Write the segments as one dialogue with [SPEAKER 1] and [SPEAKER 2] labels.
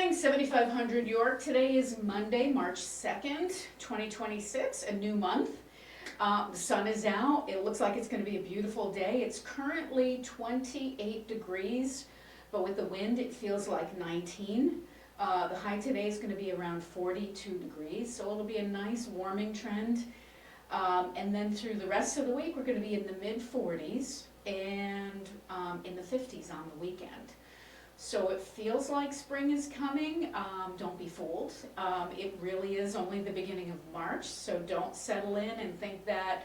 [SPEAKER 1] morning, 7500 York. Today is Monday, March 2nd, 2026, a new month. The sun is out. It looks like it's going to be a beautiful day. It's currently 28 degrees, but with the wind it feels like 19. The high today is going to be around 42 degrees, so it'll be a nice warming trend. And then through the rest of the week we're going to be in the mid-40s and in the 50s on the weekend. So it feels like spring is coming. Don't be fooled. It really is only the beginning of March, so don't settle in and think that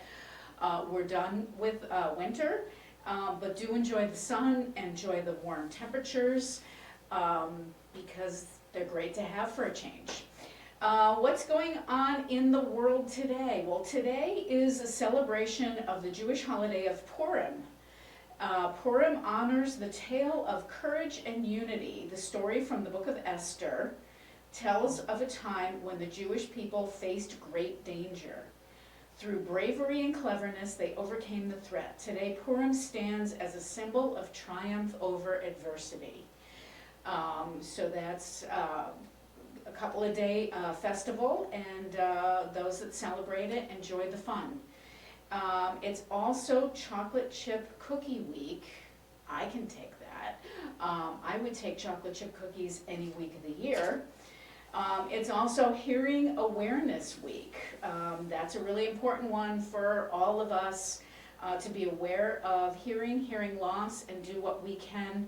[SPEAKER 1] we're done with winter. But do enjoy the sun, enjoy the warm temperatures, because they're great to have for a change. What's going on in the world today? Well, today is a celebration of the Jewish holiday of Purim. Purim honors the tale of courage and unity. The story from the book of Esther tells of a time when the Jewish people faced great danger. Through bravery and cleverness, they overcame the threat. Today, Purim stands as a symbol of triumph over adversity. So that's a couple of day festival, and those that celebrate it enjoy the fun. It's also chocolate chip cookie week. I can take that. I would take chocolate chip cookies any week of the year. It's also Hearing Awareness Week. That's a really important one for all of us to be aware of hearing loss, and do what we can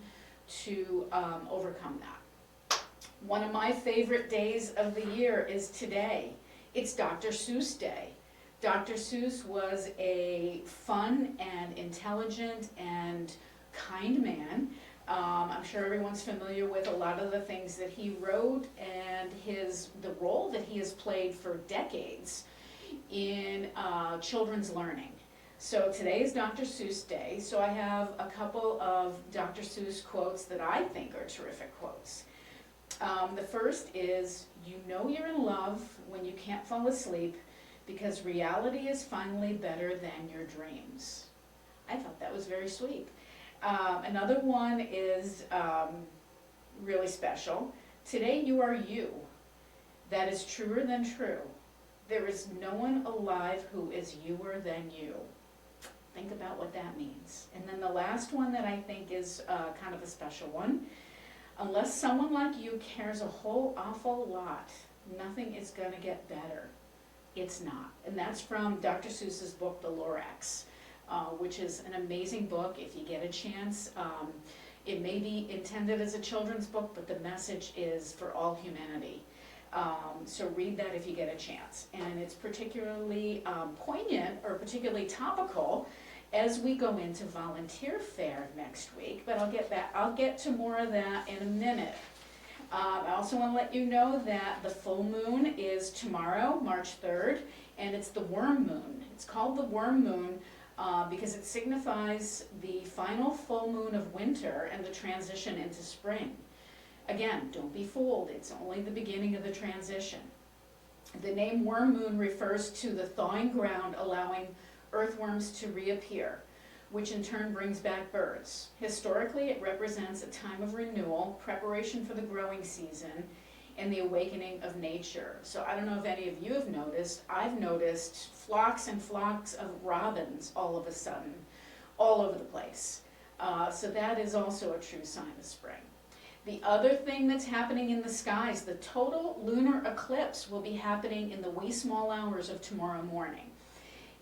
[SPEAKER 1] to overcome that. One of my favorite days of the year is today. It's Dr. Seuss Day. Dr. Seuss was a fun and intelligent and kind man. I'm sure everyone's familiar with a lot of the things that he wrote and the role that he has played for decades in children's learning. So today is Dr. Seuss Day, so I have a couple of Dr. Seuss quotes that I think are terrific quotes. The first is, "You know you're in love when you can't fall asleep, because reality is finally better than your dreams." I thought that was very sweet. Another one is really special. "Today you are you. That is truer than true. There is no one alive who is youer than you." Think about what that means. And then the last one that I think is kind of a special one. "Unless someone like you cares a whole awful lot, nothing is going to get better. It's not." And that's from Dr. Seuss's book, The Lorax, which is an amazing book if you get a chance. It may be intended as a children's book, but the message is for all humanity. So read that if you get a chance. And it's particularly poignant, or particularly topical, as we go into Volunteer Fair next week. But I'll get to more of that in a minute. I also want to let you know that the full moon is tomorrow, March 3rd, and it's the worm moon. It's called the worm moon because it signifies the final full moon of winter and the transition into spring. Again, don't be fooled, it's only the beginning of the transition. The name worm moon refers to the thawing ground allowing earthworms to reappear, which in turn brings back birds. Historically, it represents a time of renewal, preparation for the growing season, and the awakening of nature. So I don't know if any of you have noticed, I've noticed flocks and flocks of robins all of a sudden, all over the place. So that is also a true sign of spring. The other thing that's happening in the skies, the total lunar eclipse will be happening in the wee small hours of tomorrow morning.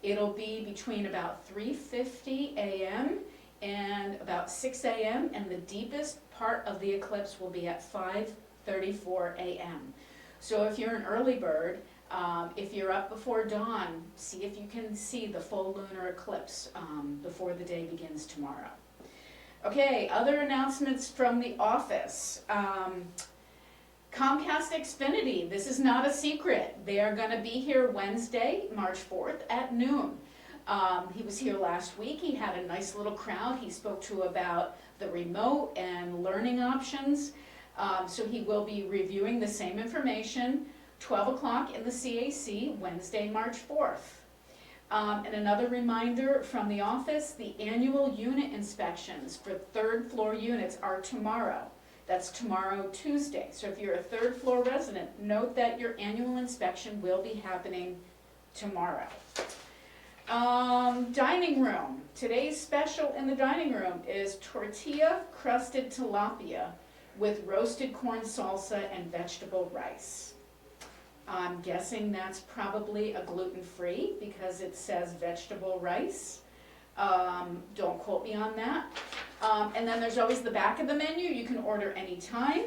[SPEAKER 1] It'll be between about 3:50 a.m. and about 6 a.m. and the deepest part of the eclipse will be at 5:34 a.m. So if you're an early bird, if you're up before dawn, see if you can see the full lunar eclipse before the day begins tomorrow. Okay, other announcements from the office. Comcast Xfinity, this is not a secret. They are going to be here Wednesday, March 4th at noon. He was here last week. He had a nice little crowd. He spoke to about the remote and learning options. So he will be reviewing the same information, 12 o'clock in the CAC, Wednesday, March 4th. And another reminder from the office, the annual unit inspections for third floor units are tomorrow. That's tomorrow, Tuesday. So if you're a third floor resident, note that your annual inspection will be happening tomorrow. Dining room. Today's special in the dining room is tortilla crusted tilapia with roasted corn salsa and vegetable rice. I'm guessing that's probably a gluten-free because it says vegetable rice. Don't quote me on that. And then there's always the back of the menu. You can order anytime,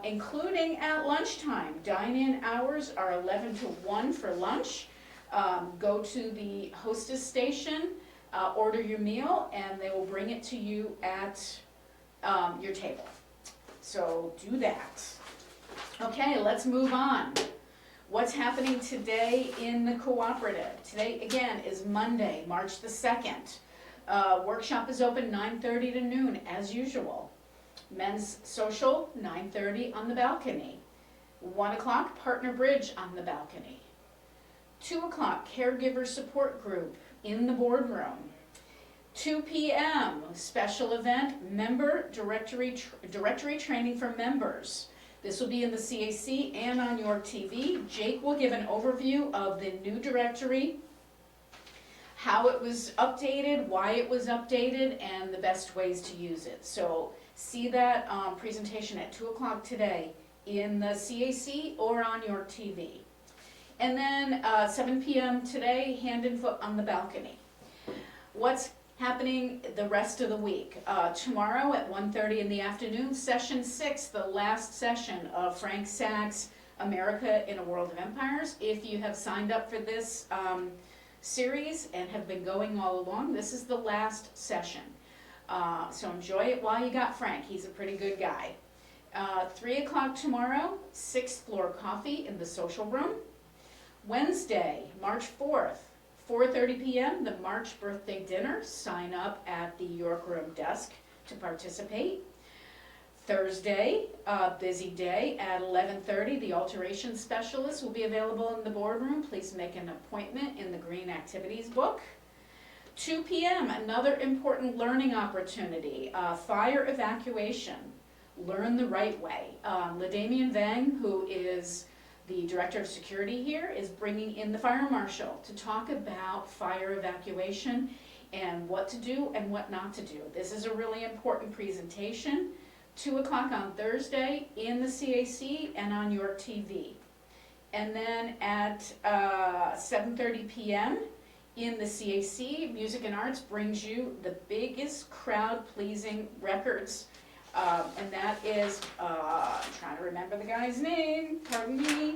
[SPEAKER 1] including at lunchtime. Dine-in hours are 11 to 1 for lunch. Go to the hostess station, order your meal, and they will bring it to you at your table. So do that. Okay, let's move on. What's happening today in the cooperative? Today, again, is Monday, March the 2nd. Workshop is open 9:30 to noon, as usual. Men's social, 9:30 on the balcony. 1 o'clock, partner bridge on the balcony. 2 o'clock, caregiver support group in the boardroom. 2 p.m., special event, member directory training for members. This will be in the CAC and on York TV. Jake will give an overview of the new directory, how it was updated, why it was updated, and the best ways to use it. So see that presentation at 2 o'clock today in the CAC or on York TV. And then 7 p.m. today, hand and foot on the balcony. What's happening the rest of the week? Tomorrow at 1:30 in the afternoon, session 6, the last session of Frank Sachs' America in a World of Empires. If you have signed up for this series and have been going all along, this is the last session. So enjoy it while you got Frank. He's a pretty good guy. 3 o'clock tomorrow, 6th floor coffee in the social room. Wednesday, March 4th, 4:30 p.m., the March birthday dinner. Sign up at the York Room desk to participate. Thursday, busy day, at 11:30, the alteration specialist will be available in the boardroom. Please make an appointment in the green activities book. 2 p.m., another important learning opportunity, fire evacuation. Learn the right way. LaDamian Vang, who is the Director of Security here, is bringing in the Fire Marshal to talk about fire evacuation and what to do and what not to do. This is a really important presentation. 2 o'clock on Thursday in the CAC and on York TV. And then at 7:30 p.m. in the CAC, Music and Arts brings you the biggest crowd-pleasing records. And that is, I'm trying to remember the guy's name, pardon me.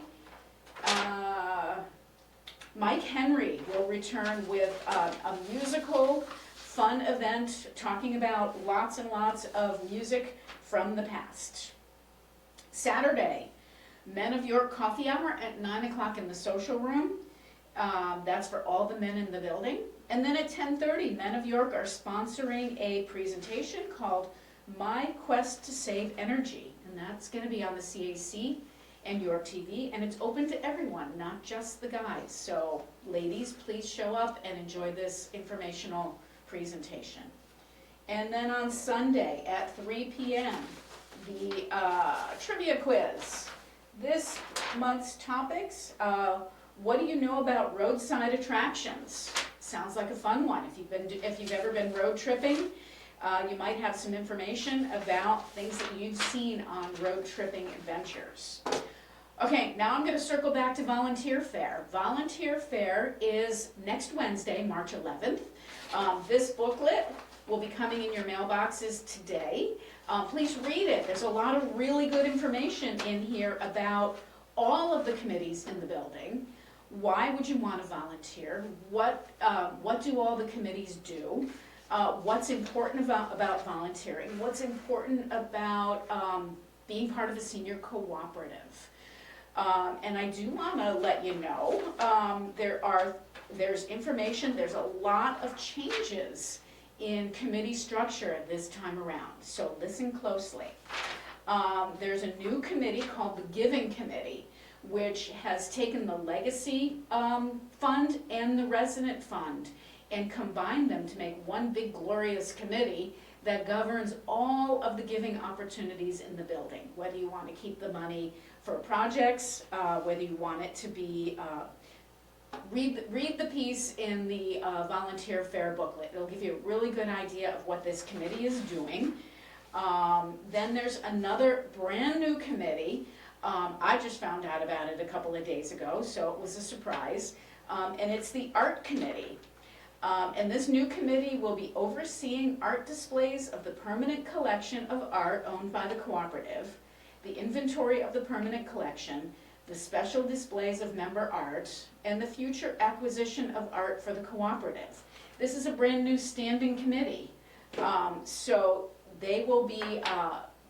[SPEAKER 1] Mike Henry will return with a musical, fun event talking about lots and lots of music from the past. Saturday, Men of York Coffee Hour at 9 o'clock in the social room. That's for all the men in the building. And then at 10:30, Men of York are sponsoring a presentation called My Quest to Save Energy, and that's going to be on the CAC and York TV, and it's open to everyone, not just the guys. So ladies, please show up and enjoy this informational presentation. And then on Sunday at 3 p.m., the trivia quiz. This month's topics, what do you know about roadside attractions? Sounds like a fun one. If you've ever been road tripping, you might have some information about things that you've seen on road tripping adventures. Okay, now I'm going to circle back to Volunteer Fair. Volunteer Fair is next Wednesday, March 11th. This booklet will be coming in your mailboxes today. Please read it. There's a lot of really good information in here about all of the committees in the building. Why would you want to volunteer? What do all the committees do? What's important about volunteering? What's important about being part of a senior cooperative? And I do want to let you know, there's information, there's a lot of changes in committee structure this time around, so listen closely. There's a new committee called the Giving Committee, which has taken the Legacy Fund and the Resident Fund and combined them to make one big glorious committee that governs all of the giving opportunities in the building, whether you want to keep the money for projects, whether you want it to be, read the piece in the volunteer fair booklet. It'll give you a really good idea of what this committee is doing. Then there's another brand new committee. I just found out about it a couple of days ago, so it was a surprise. And it's the art committee. And this new committee will be overseeing art displays of the permanent collection of art owned by the cooperative, the inventory of the permanent collection, the special displays of member art, and the future acquisition of art for the cooperative. This is a brand new standing committee. So they will be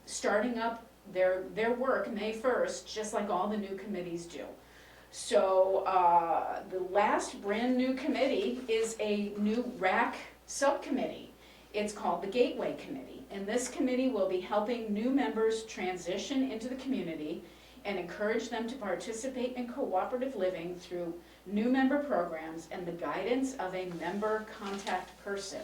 [SPEAKER 1] starting up their work May 1st, just like all the new committees do. So the last brand new committee is a new RAC subcommittee. It's called the Gateway Committee, and this committee will be helping new members transition into the community and encourage them to participate in cooperative living through new member programs and the guidance of a member contact person.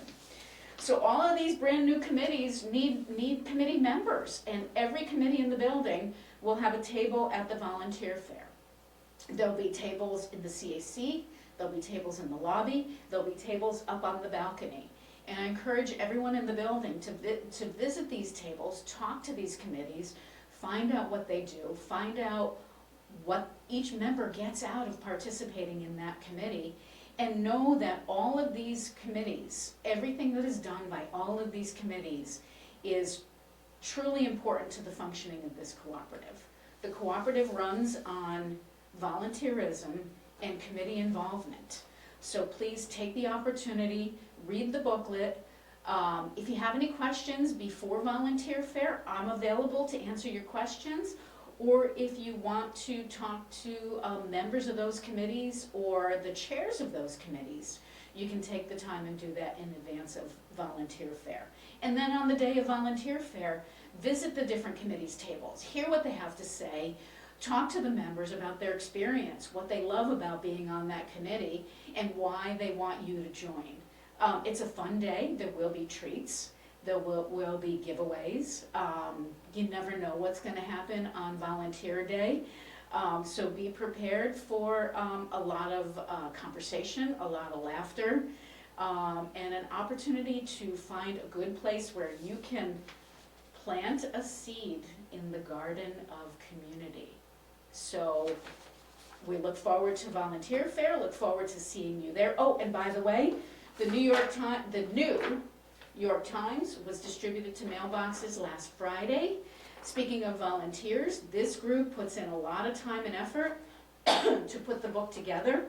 [SPEAKER 1] So all of these brand new committees need committee members, and every committee in the building will have a table at the volunteer fair. There'll be tables in the CAC, there'll be tables in the lobby, there'll be tables up on the balcony. And I encourage everyone in the building to visit these tables, talk to these committees, find out what they do, find out what each member gets out of participating in that committee, and know that all of these committees, everything that is done by all of these committees is truly important to the functioning of this cooperative. The cooperative runs on volunteerism and committee involvement. So please take the opportunity, read the booklet. If you have any questions before volunteer fair, I'm available to answer your questions. Or if you want to talk to members of those committees or the chairs of those committees, you can take the time and do that in advance of volunteer fair. And then on the day of volunteer fair, visit the different committees' tables, hear what they have to say, talk to the members about their experience, what they love about being on that committee, and why they want you to join. It's a fun day. There will be treats. There will be giveaways. You never know what's going to happen on volunteer day. So be prepared for a lot of conversation, a lot of laughter, and an opportunity to find a good place where you can plant a seed in the garden of community. So we look forward to volunteer fair, look forward to seeing you there. Oh, and by the way, the new York Times was distributed to mailboxes last Friday. Speaking of volunteers, this group puts in a lot of time and effort to put the book together,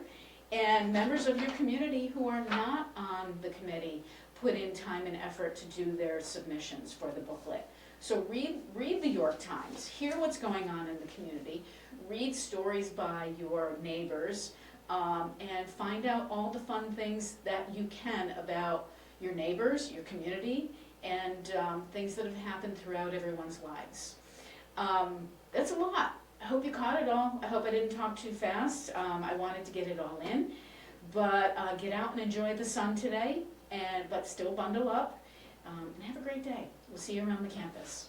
[SPEAKER 1] and members of your community who are not on the committee put in time and effort to do their submissions for the booklet. So read the York Times, hear what's going on in the community, read stories by your neighbors, and find out all the fun things that you can about your neighbors, your community, and things that have happened throughout everyone's lives. That's a lot. I hope you caught it all. I hope I didn't talk too fast. I wanted to get it all in. But get out and enjoy the sun today, but still bundle up, and have a great day. We'll see you around the campus.